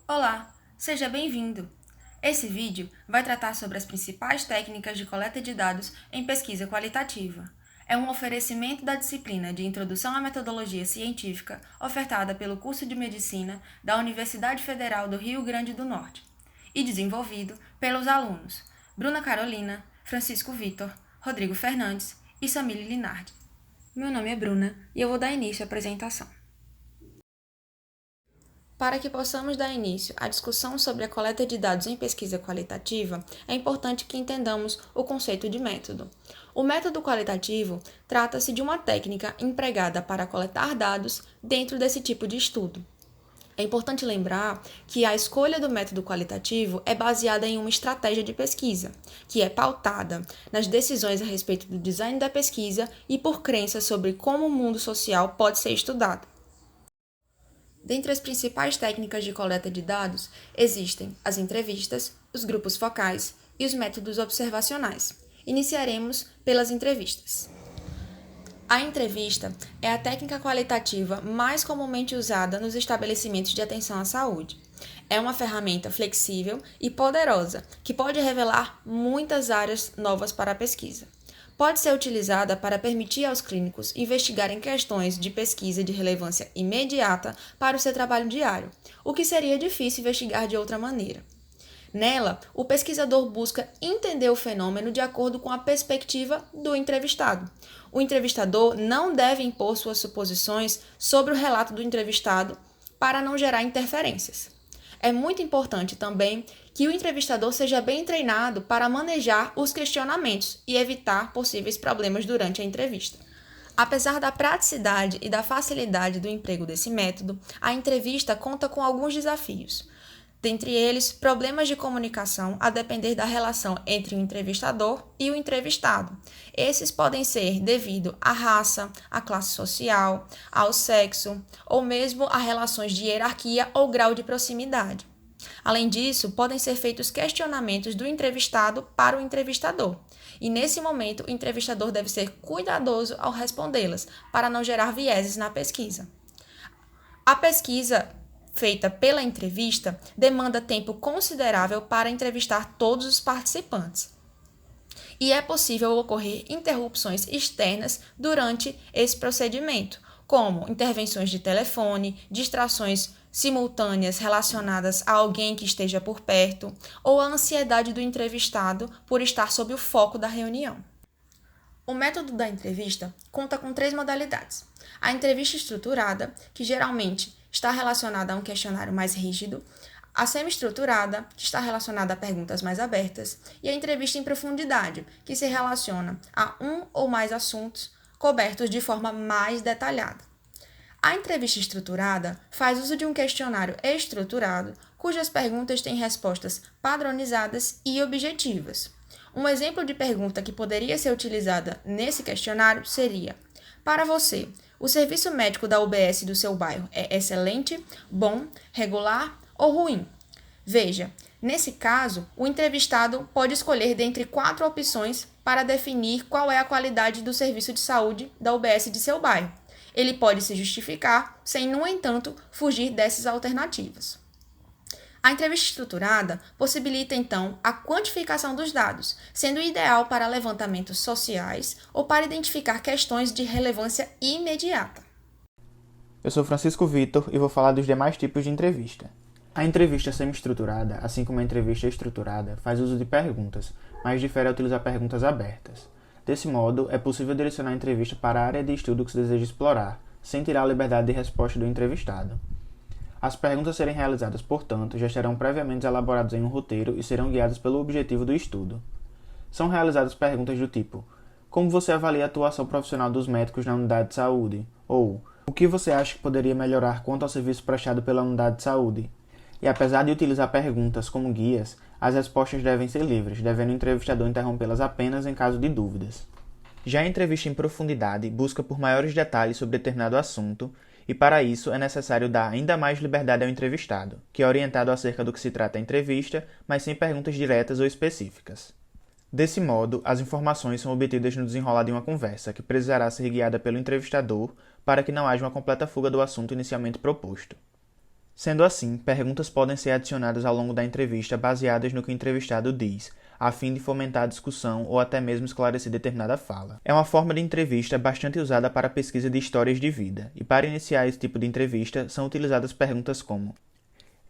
Olá, seja bem-vindo! Esse vídeo vai tratar sobre as principais técnicas de coleta de dados em pesquisa qualitativa. É um oferecimento da disciplina de Introdução à Metodologia Científica ofertada pelo curso de Medicina da Universidade Federal do Rio Grande do Norte e desenvolvido pelos alunos Bruna Carolina, Francisco Vitor, Rodrigo Fernandes e Samile Linardi. Meu nome é Bruna e eu vou dar início à apresentação. Para que possamos dar início à discussão sobre a coleta de dados em pesquisa qualitativa, é importante que entendamos o conceito de método. O método qualitativo trata-se de uma técnica empregada para coletar dados dentro desse tipo de estudo. É importante lembrar que a escolha do método qualitativo é baseada em uma estratégia de pesquisa, que é pautada nas decisões a respeito do design da pesquisa e por crenças sobre como o mundo social pode ser estudado. Dentre as principais técnicas de coleta de dados, existem as entrevistas, os grupos focais e os métodos observacionais. Iniciaremos pelas entrevistas. A entrevista é a técnica qualitativa mais comumente usada nos estabelecimentos de atenção à saúde. É uma ferramenta flexível e poderosa que pode revelar muitas áreas novas para a pesquisa. Pode ser utilizada para permitir aos clínicos investigarem questões de pesquisa de relevância imediata para o seu trabalho diário, o que seria difícil investigar de outra maneira. Nela, o pesquisador busca entender o fenômeno de acordo com a perspectiva do entrevistado. O entrevistador não deve impor suas suposições sobre o relato do entrevistado para não gerar interferências. É muito importante também que o entrevistador seja bem treinado para manejar os questionamentos e evitar possíveis problemas durante a entrevista. Apesar da praticidade e da facilidade do emprego desse método, a entrevista conta com alguns desafios. Dentre eles, problemas de comunicação a depender da relação entre o entrevistador e o entrevistado. Esses podem ser devido à raça, à classe social, ao sexo ou mesmo a relações de hierarquia ou grau de proximidade. Além disso, podem ser feitos questionamentos do entrevistado para o entrevistador. E nesse momento, o entrevistador deve ser cuidadoso ao respondê-las, para não gerar vieses na pesquisa. A pesquisa feita pela entrevista demanda tempo considerável para entrevistar todos os participantes. E é possível ocorrer interrupções externas durante esse procedimento, como intervenções de telefone, distrações simultâneas relacionadas a alguém que esteja por perto, ou a ansiedade do entrevistado por estar sob o foco da reunião. O método da entrevista conta com 3 modalidades. A entrevista estruturada, que geralmente está relacionada a um questionário mais rígido, a semi-estruturada, que está relacionada a perguntas mais abertas, e a entrevista em profundidade, que se relaciona a um ou mais assuntos cobertos de forma mais detalhada. A entrevista estruturada faz uso de um questionário estruturado, cujas perguntas têm respostas padronizadas e objetivas. Um exemplo de pergunta que poderia ser utilizada nesse questionário seria: para você, o serviço médico da UBS do seu bairro é excelente, bom, regular ou ruim? Veja, nesse caso, o entrevistado pode escolher dentre 4 opções para definir qual é a qualidade do serviço de saúde da UBS de seu bairro. Ele pode se justificar, sem, no entanto, fugir dessas alternativas. A entrevista estruturada possibilita, então, a quantificação dos dados, sendo ideal para levantamentos sociais ou para identificar questões de relevância imediata. Eu sou Francisco Vitor e vou falar dos demais tipos de entrevista. A entrevista semi-estruturada, assim como a entrevista estruturada, faz uso de perguntas, mas difere a utilizar perguntas abertas. Desse modo, é possível direcionar a entrevista para a área de estudo que se deseja explorar, sem tirar a liberdade de resposta do entrevistado. As perguntas a serem realizadas, portanto, já estarão previamente elaboradas em um roteiro e serão guiadas pelo objetivo do estudo. São realizadas perguntas do tipo: como você avalia a atuação profissional dos médicos na unidade de saúde? Ou, o que você acha que poderia melhorar quanto ao serviço prestado pela unidade de saúde? E apesar de utilizar perguntas como guias, as respostas devem ser livres, devendo o entrevistador interrompê-las apenas em caso de dúvidas. Já a entrevista em profundidade busca por maiores detalhes sobre determinado assunto, e para isso é necessário dar ainda mais liberdade ao entrevistado, que é orientado acerca do que se trata a entrevista, mas sem perguntas diretas ou específicas. Desse modo, as informações são obtidas no desenrolar de uma conversa, que precisará ser guiada pelo entrevistador para que não haja uma completa fuga do assunto inicialmente proposto. Sendo assim, perguntas podem ser adicionadas ao longo da entrevista baseadas no que o entrevistado diz, a fim de fomentar a discussão ou até mesmo esclarecer determinada fala. É uma forma de entrevista bastante usada para a pesquisa de histórias de vida, e para iniciar esse tipo de entrevista são utilizadas perguntas como: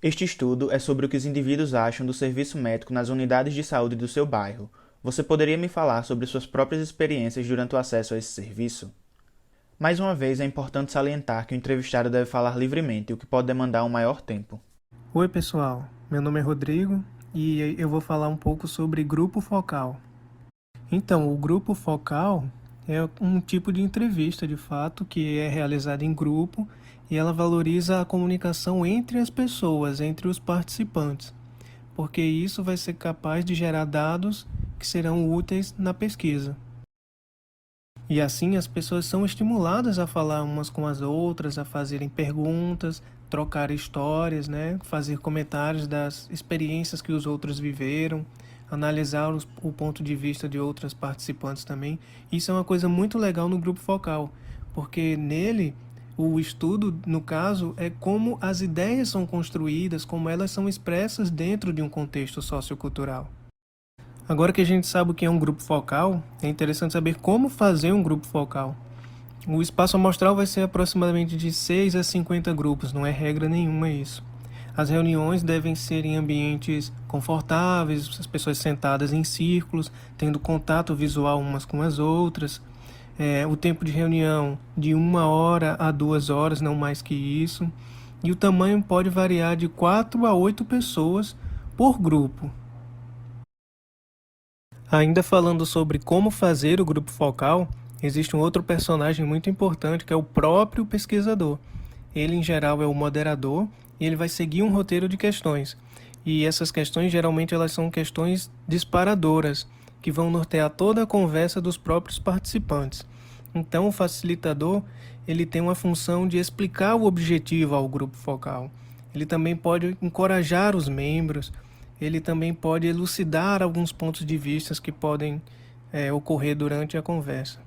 este estudo é sobre o que os indivíduos acham do serviço médico nas unidades de saúde do seu bairro. Você poderia me falar sobre suas próprias experiências durante o acesso a esse serviço? Mais uma vez, é importante salientar que o entrevistado deve falar livremente, o que pode demandar um maior tempo. Oi, pessoal. Meu nome é Rodrigo e eu vou falar um pouco sobre grupo focal. Então, o grupo focal é um tipo de entrevista, de fato, que é realizada em grupo e ela valoriza a comunicação entre as pessoas, entre os participantes, porque isso vai ser capaz de gerar dados que serão úteis na pesquisa. E assim as pessoas são estimuladas a falar umas com as outras, a fazerem perguntas, trocar histórias, né? Fazer comentários das experiências que os outros viveram, analisar o ponto de vista de outras participantes também. Isso é uma coisa muito legal no grupo focal, porque nele o estudo, no caso, é como as ideias são construídas, como elas são expressas dentro de um contexto sociocultural. Agora que a gente sabe o que é um grupo focal, é interessante saber como fazer um grupo focal. O espaço amostral vai ser aproximadamente de 6 a 50 grupos, não é regra nenhuma isso. As reuniões devem ser em ambientes confortáveis, as pessoas sentadas em círculos, tendo contato visual umas com as outras. O tempo de reunião de 1 hora a 2 horas, não mais que isso. E o tamanho pode variar de 4 a 8 pessoas por grupo. Ainda falando sobre como fazer o grupo focal, existe um outro personagem muito importante que é o próprio pesquisador. Ele, em geral, é o moderador e ele vai seguir um roteiro de questões. E essas questões, geralmente, elas são questões disparadoras, que vão nortear toda a conversa dos próprios participantes. Então, o facilitador, ele tem uma função de explicar o objetivo ao grupo focal. Ele também pode encorajar os membros, ele também pode elucidar alguns pontos de vista que podem ocorrer durante a conversa.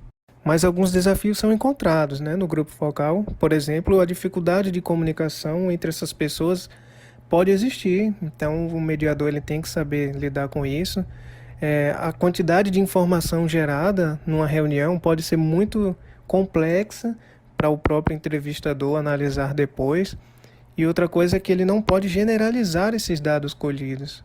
Mas alguns desafios são encontrados, né, no grupo focal. Por exemplo, a dificuldade de comunicação entre essas pessoas pode existir. Então, o mediador ele tem que saber lidar com isso. A quantidade de informação gerada numa reunião pode ser muito complexa para o próprio entrevistador analisar depois. E outra coisa é que ele não pode generalizar esses dados colhidos.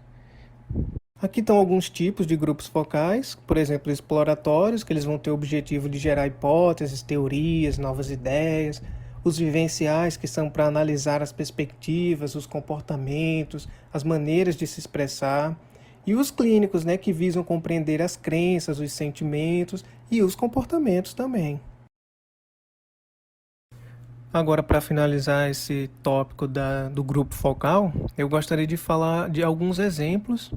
Aqui estão alguns tipos de grupos focais, por exemplo, exploratórios, que eles vão ter o objetivo de gerar hipóteses, teorias, novas ideias. Os vivenciais, que são para analisar as perspectivas, os comportamentos, as maneiras de se expressar. E os clínicos, né, que visam compreender as crenças, os sentimentos e os comportamentos também. Agora, para finalizar esse tópico do grupo focal, eu gostaria de falar de alguns exemplos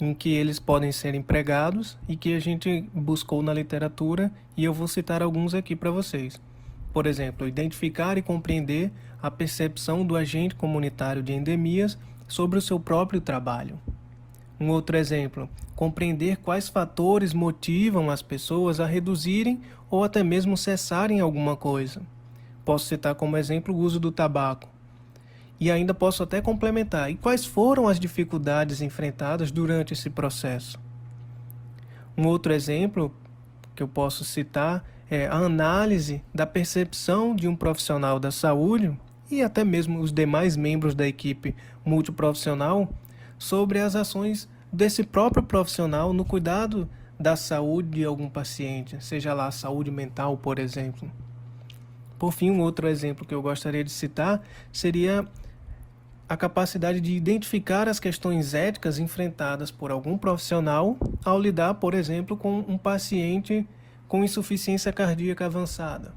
em que eles podem ser empregados e que a gente buscou na literatura, e eu vou citar alguns aqui para vocês. Por exemplo, identificar e compreender a percepção do agente comunitário de endemias sobre o seu próprio trabalho. Um outro exemplo, compreender quais fatores motivam as pessoas a reduzirem ou até mesmo cessarem alguma coisa. Posso citar como exemplo o uso do tabaco. E ainda posso até complementar. E quais foram as dificuldades enfrentadas durante esse processo? Um outro exemplo que eu posso citar é a análise da percepção de um profissional da saúde e até mesmo os demais membros da equipe multiprofissional sobre as ações desse próprio profissional no cuidado da saúde de algum paciente, seja lá a saúde mental, por exemplo. Por fim, um outro exemplo que eu gostaria de citar seria a capacidade de identificar as questões éticas enfrentadas por algum profissional ao lidar, por exemplo, com um paciente com insuficiência cardíaca avançada.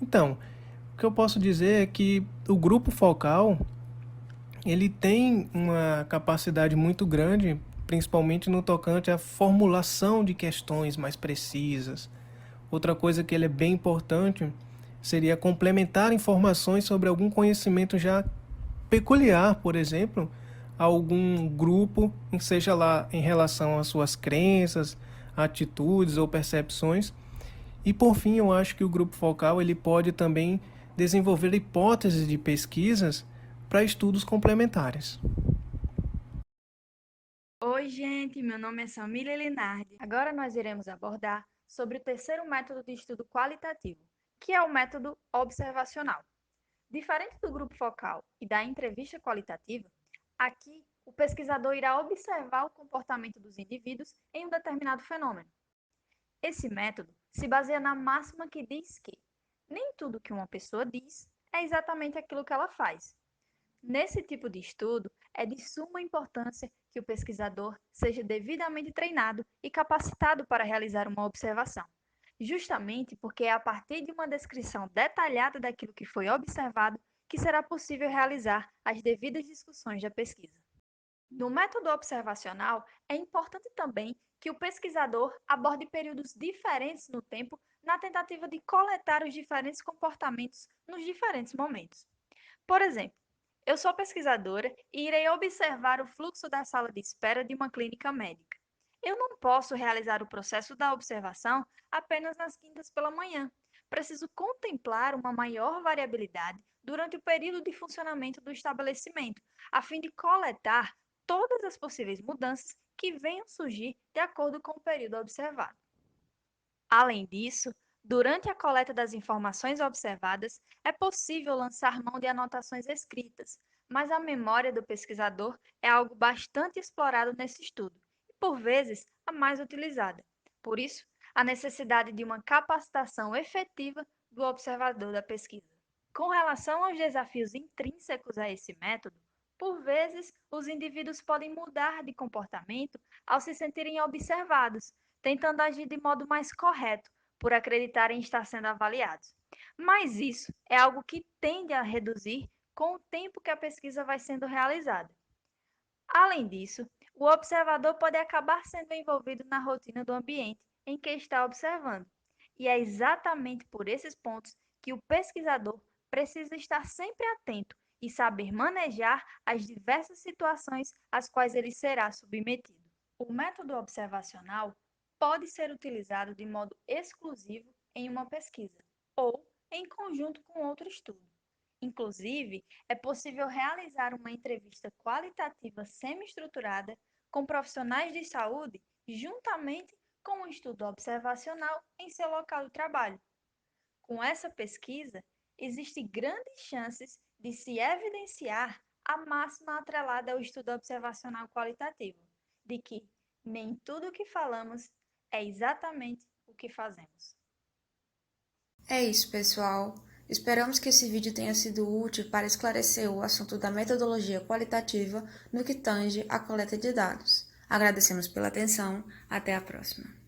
Então, o que eu posso dizer é que o grupo focal ele tem uma capacidade muito grande, principalmente no tocante à formulação de questões mais precisas. Outra coisa que ele é bem importante seria complementar informações sobre algum conhecimento já peculiar, por exemplo, a algum grupo, seja lá em relação às suas crenças, atitudes ou percepções. E por fim, eu acho que o grupo focal ele pode também desenvolver hipóteses de pesquisas para estudos complementares. Oi, gente, meu nome é Samília Linardi. Agora nós iremos abordar sobre o terceiro método de estudo qualitativo, que é o método observacional. Diferente do grupo focal e da entrevista qualitativa, aqui o pesquisador irá observar o comportamento dos indivíduos em um determinado fenômeno. Esse método se baseia na máxima que diz que nem tudo que uma pessoa diz é exatamente aquilo que ela faz. Nesse tipo de estudo, é de suma importância que o pesquisador seja devidamente treinado e capacitado para realizar uma observação, justamente porque é a partir de uma descrição detalhada daquilo que foi observado que será possível realizar as devidas discussões da pesquisa. No método observacional, é importante também que o pesquisador aborde períodos diferentes no tempo na tentativa de coletar os diferentes comportamentos nos diferentes momentos. Por exemplo, eu sou pesquisadora e irei observar o fluxo da sala de espera de uma clínica médica. Eu não posso realizar o processo da observação apenas nas quintas pela manhã. Preciso contemplar uma maior variabilidade durante o período de funcionamento do estabelecimento, a fim de coletar todas as possíveis mudanças que venham surgir de acordo com o período observado. Além disso, durante a coleta das informações observadas, é possível lançar mão de anotações escritas, mas a memória do pesquisador é algo bastante explorado nesse estudo e, por vezes, a mais utilizada. Por isso, a necessidade de uma capacitação efetiva do observador da pesquisa. Com relação aos desafios intrínsecos a esse método, por vezes, os indivíduos podem mudar de comportamento ao se sentirem observados, tentando agir de modo mais correto, por acreditarem estar sendo avaliados. Mas isso é algo que tende a reduzir com o tempo que a pesquisa vai sendo realizada. Além disso, o observador pode acabar sendo envolvido na rotina do ambiente em que está observando. E é exatamente por esses pontos que o pesquisador precisa estar sempre atento e saber manejar as diversas situações às quais ele será submetido. O método observacional pode ser utilizado de modo exclusivo em uma pesquisa ou em conjunto com outro estudo. Inclusive, é possível realizar uma entrevista qualitativa semi-estruturada com profissionais de saúde juntamente com um estudo observacional em seu local de trabalho. Com essa pesquisa, existem grandes chances de se evidenciar a máxima atrelada ao estudo observacional qualitativo, de que nem tudo o que falamos é exatamente o que fazemos. É isso, pessoal. Esperamos que esse vídeo tenha sido útil para esclarecer o assunto da metodologia qualitativa no que tange à coleta de dados. Agradecemos pela atenção. Até a próxima.